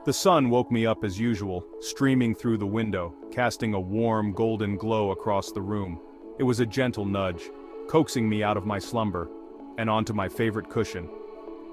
The sun woke me up as usual, streaming through the window, casting a warm, golden glow across the room. It was a gentle nudge, coaxing me out of my slumber, and onto my favorite cushion.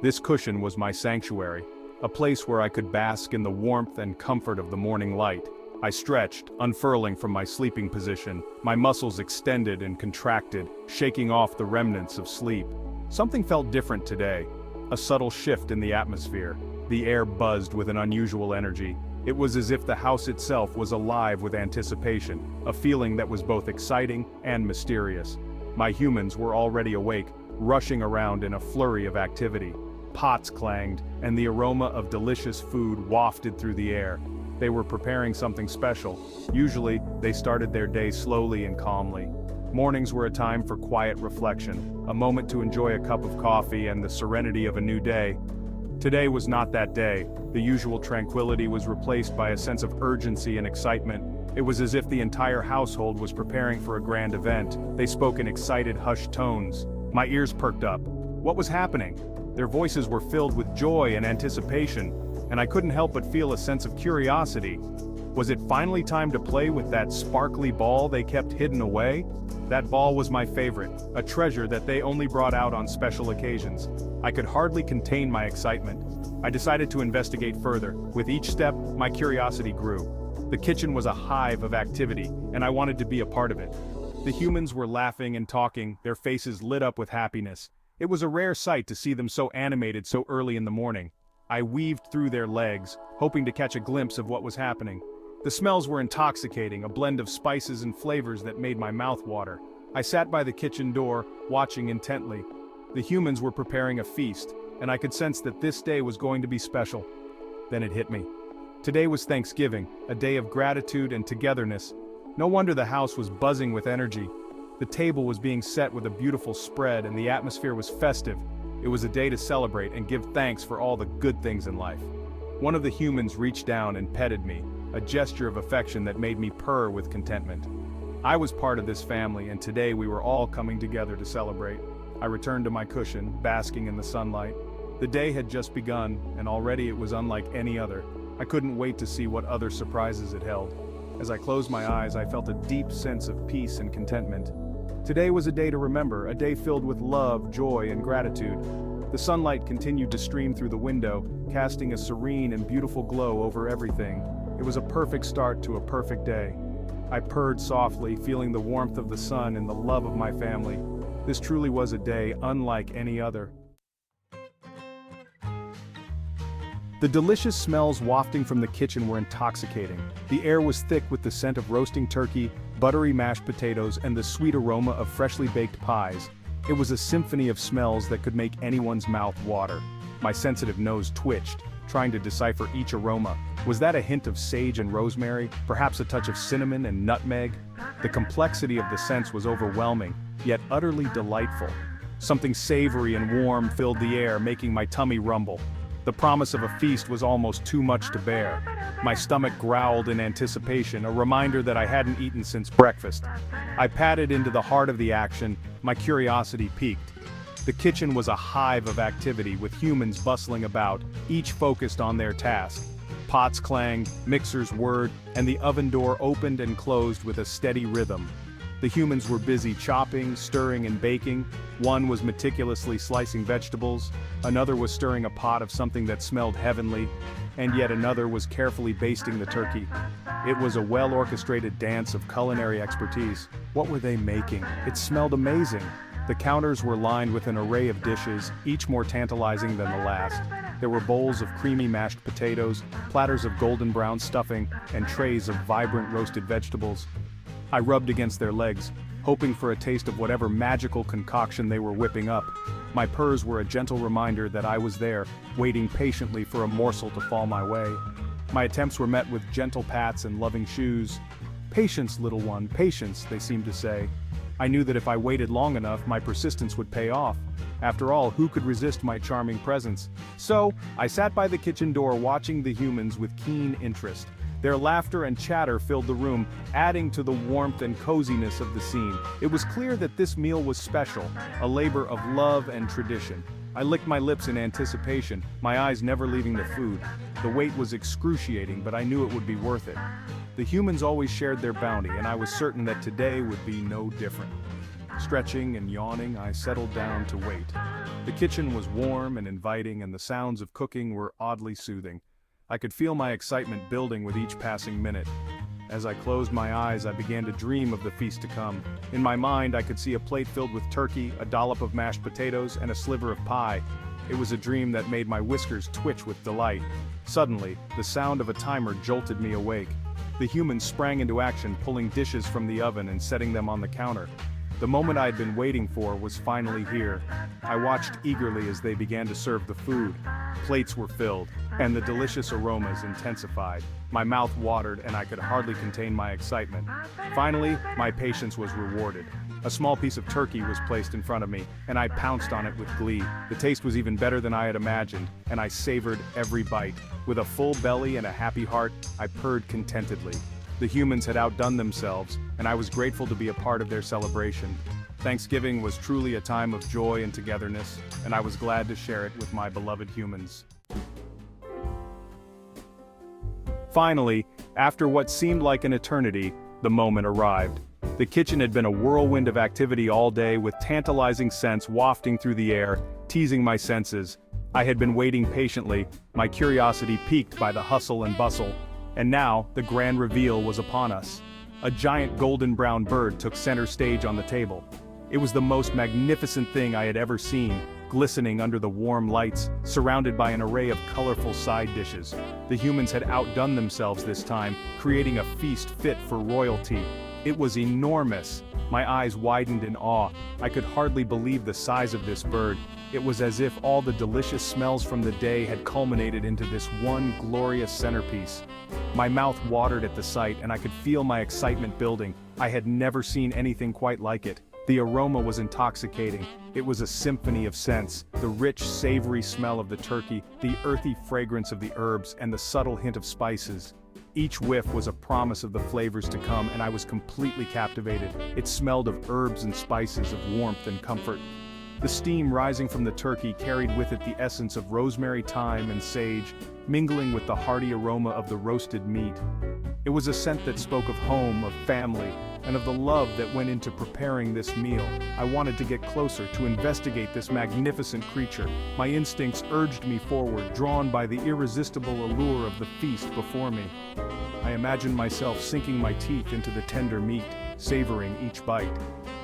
This cushion was my sanctuary, a place where I could bask in the warmth and comfort of the morning light. I stretched, unfurling from my sleeping position, my muscles extended and contracted, shaking off the remnants of sleep. Something felt different today, a subtle shift in the atmosphere. The air buzzed with an unusual energy. It was as if the house itself was alive with anticipation, a feeling that was both exciting and mysterious. My humans were already awake, rushing around in a flurry of activity. Pots clanged, and the aroma of delicious food wafted through the air. They were preparing something special. Usually, they started their day slowly and calmly. Mornings were a time for quiet reflection, a moment to enjoy a cup of coffee and the serenity of a new day. Today was not that day. The usual tranquility was replaced by a sense of urgency and excitement. It was as if the entire household was preparing for a grand event. They spoke in excited, hushed tones. My ears perked up. What was happening? Their voices were filled with joy and anticipation, and I couldn't help but feel a sense of curiosity. Was it finally time to play with that sparkly ball they kept hidden away? That ball was my favorite, a treasure that they only brought out on special occasions. I could hardly contain my excitement. I decided to investigate further. With each step, my curiosity grew. The kitchen was a hive of activity, and I wanted to be a part of it. The humans were laughing and talking, their faces lit up with happiness. It was a rare sight to see them so animated so early in the morning. I weaved through their legs, hoping to catch a glimpse of what was happening. The smells were intoxicating, a blend of spices and flavors that made my mouth water. I sat by the kitchen door, watching intently. The humans were preparing a feast, and I could sense that this day was going to be special. Then it hit me. Today was Thanksgiving, a day of gratitude and togetherness. No wonder the house was buzzing with energy. The table was being set with a beautiful spread, and the atmosphere was festive. It was a day to celebrate and give thanks for all the good things in life. One of the humans reached down and petted me, a gesture of affection that made me purr with contentment. I was part of this family, and today we were all coming together to celebrate. I returned to my cushion, basking in the sunlight. The day had just begun, and already it was unlike any other. I couldn't wait to see what other surprises it held. As I closed my eyes, I felt a deep sense of peace and contentment. Today was a day to remember, a day filled with love, joy, and gratitude. The sunlight continued to stream through the window, casting a serene and beautiful glow over everything. It was a perfect start to a perfect day. I purred softly, feeling the warmth of the sun and the love of my family. This truly was a day unlike any other. The delicious smells wafting from the kitchen were intoxicating. The air was thick with the scent of roasting turkey, buttery mashed potatoes, and the sweet aroma of freshly baked pies. It was a symphony of smells that could make anyone's mouth water. My sensitive nose twitched, trying to decipher each aroma. Was that a hint of sage and rosemary, perhaps a touch of cinnamon and nutmeg? The complexity of the scents was overwhelming, yet utterly delightful. Something savory and warm filled the air, making my tummy rumble. The promise of a feast was almost too much to bear. My stomach growled in anticipation, a reminder that I hadn't eaten since breakfast. I padded into the heart of the action, my curiosity piqued. The kitchen was a hive of activity, with humans bustling about, each focused on their task. Pots clanged, mixers whirred, and the oven door opened and closed with a steady rhythm. The humans were busy chopping, stirring, and baking. One was meticulously slicing vegetables, another was stirring a pot of something that smelled heavenly, and yet another was carefully basting the turkey. It was a well-orchestrated dance of culinary expertise. What were they making? It smelled amazing. The counters were lined with an array of dishes, each more tantalizing than the last. There were bowls of creamy mashed potatoes, platters of golden brown stuffing, and trays of vibrant roasted vegetables. I rubbed against their legs, hoping for a taste of whatever magical concoction they were whipping up. My purrs were a gentle reminder that I was there, waiting patiently for a morsel to fall my way. My attempts were met with gentle pats and loving shoos. "Patience, little one, patience," they seemed to say. I knew that if I waited long enough, my persistence would pay off. After all, who could resist my charming presence? So, I sat by the kitchen door watching the humans with keen interest. Their laughter and chatter filled the room, adding to the warmth and coziness of the scene. It was clear that this meal was special, a labor of love and tradition. I licked my lips in anticipation, my eyes never leaving the food. The wait was excruciating, but I knew it would be worth it. The humans always shared their bounty, and I was certain that today would be no different. Stretching and yawning, I settled down to wait. The kitchen was warm and inviting, and the sounds of cooking were oddly soothing. I could feel my excitement building with each passing minute. As I closed my eyes, I began to dream of the feast to come. In my mind, I could see a plate filled with turkey, a dollop of mashed potatoes, and a sliver of pie. It was a dream that made my whiskers twitch with delight. Suddenly, the sound of a timer jolted me awake. The humans sprang into action, pulling dishes from the oven and setting them on the counter. The moment I had been waiting for was finally here. I watched eagerly as they began to serve the food. Plates were filled, and the delicious aromas intensified. My mouth watered and I could hardly contain my excitement. Finally, my patience was rewarded. A small piece of turkey was placed in front of me, and I pounced on it with glee. The taste was even better than I had imagined, and I savored every bite. With a full belly and a happy heart, I purred contentedly. The humans had outdone themselves, and I was grateful to be a part of their celebration. Thanksgiving was truly a time of joy and togetherness, and I was glad to share it with my beloved humans. Finally, after what seemed like an eternity, the moment arrived. The kitchen had been a whirlwind of activity all day, with tantalizing scents wafting through the air, teasing my senses. I had been waiting patiently, my curiosity piqued by the hustle and bustle. And now, the grand reveal was upon us. A giant golden brown bird took center stage on the table. It was the most magnificent thing I had ever seen, glistening under the warm lights, surrounded by an array of colorful side dishes. The humans had outdone themselves this time, creating a feast fit for royalty. It was enormous. My eyes widened in awe. I could hardly believe the size of this bird. It was as if all the delicious smells from the day had culminated into this one glorious centerpiece. My mouth watered at the sight, and I could feel my excitement building. I had never seen anything quite like it. The aroma was intoxicating. It was a symphony of scents: the rich, savory smell of the turkey, the earthy fragrance of the herbs, and the subtle hint of spices. Each whiff was a promise of the flavors to come, and I was completely captivated. It smelled of herbs and spices, of warmth and comfort. The steam rising from the turkey carried with it the essence of rosemary, thyme, and sage, mingling with the hearty aroma of the roasted meat. It was a scent that spoke of home, of family, and of the love that went into preparing this meal. I wanted to get closer, to investigate this magnificent creature. My instincts urged me forward, drawn by the irresistible allure of the feast before me. I imagined myself sinking my teeth into the tender meat, savoring each bite.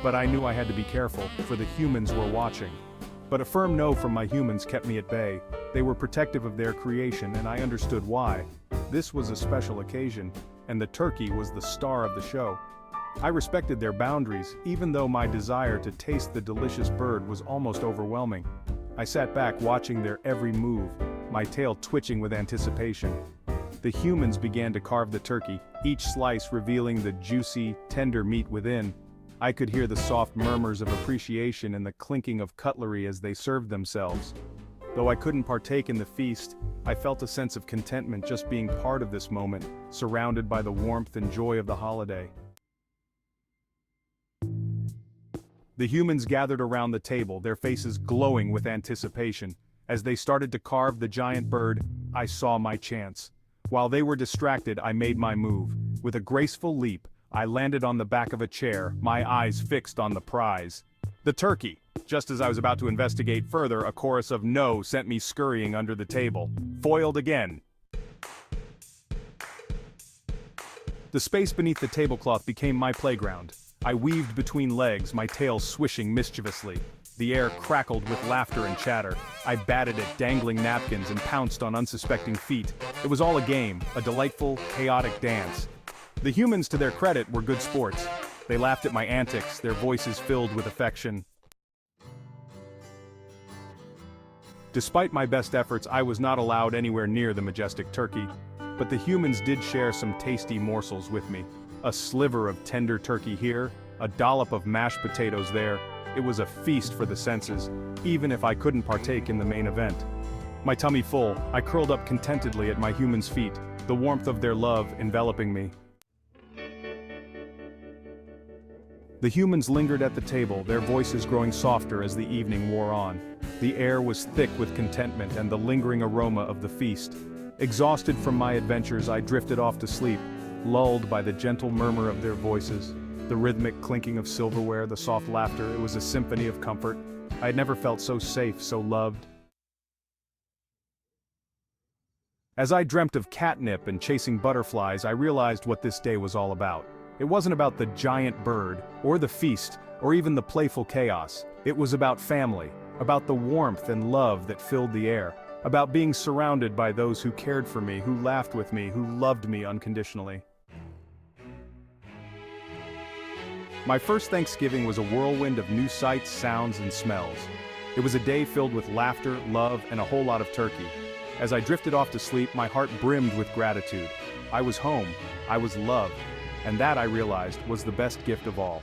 But I knew I had to be careful, for the humans were watching. But a firm no from my humans kept me at bay. They were protective of their creation, and I understood why. This was a special occasion, and the turkey was the star of the show. I respected their boundaries, even though my desire to taste the delicious bird was almost overwhelming. I sat back watching their every move, my tail twitching with anticipation. The humans began to carve the turkey, each slice revealing the juicy, tender meat within. I could hear the soft murmurs of appreciation and the clinking of cutlery as they served themselves. Though I couldn't partake in the feast, I felt a sense of contentment just being part of this moment, surrounded by the warmth and joy of the holiday. The humans gathered around the table, their faces glowing with anticipation. As they started to carve the giant bird, I saw my chance. While they were distracted, I made my move. With a graceful leap, I landed on the back of a chair, my eyes fixed on the prize. The turkey. Just as I was about to investigate further, a chorus of no sent me scurrying under the table. Foiled again. The space beneath the tablecloth became my playground. I weaved between legs, my tail swishing mischievously. The air crackled with laughter and chatter. I batted at dangling napkins and pounced on unsuspecting feet. It was all a game, a delightful, chaotic dance. The humans, to their credit, were good sports. They laughed at my antics, their voices filled with affection. Despite my best efforts, I was not allowed anywhere near the majestic turkey. But the humans did share some tasty morsels with me. A sliver of tender turkey here, a dollop of mashed potatoes there. It was a feast for the senses, even if I couldn't partake in the main event. My tummy full, I curled up contentedly at my humans' feet, the warmth of their love enveloping me. The humans lingered at the table, their voices growing softer as the evening wore on. The air was thick with contentment and the lingering aroma of the feast. Exhausted from my adventures, I drifted off to sleep, lulled by the gentle murmur of their voices, the rhythmic clinking of silverware, the soft laughter. It was a symphony of comfort. I had never felt so safe, so loved. As I dreamt of catnip and chasing butterflies, I realized what this day was all about. It wasn't about the giant bird, or the feast, or even the playful chaos. It was about family, about the warmth and love that filled the air, about being surrounded by those who cared for me, who laughed with me, who loved me unconditionally. My first Thanksgiving was a whirlwind of new sights, sounds, and smells. It was a day filled with laughter, love, and a whole lot of turkey. As I drifted off to sleep, my heart brimmed with gratitude. I was home, I was loved, and that, I realized, was the best gift of all.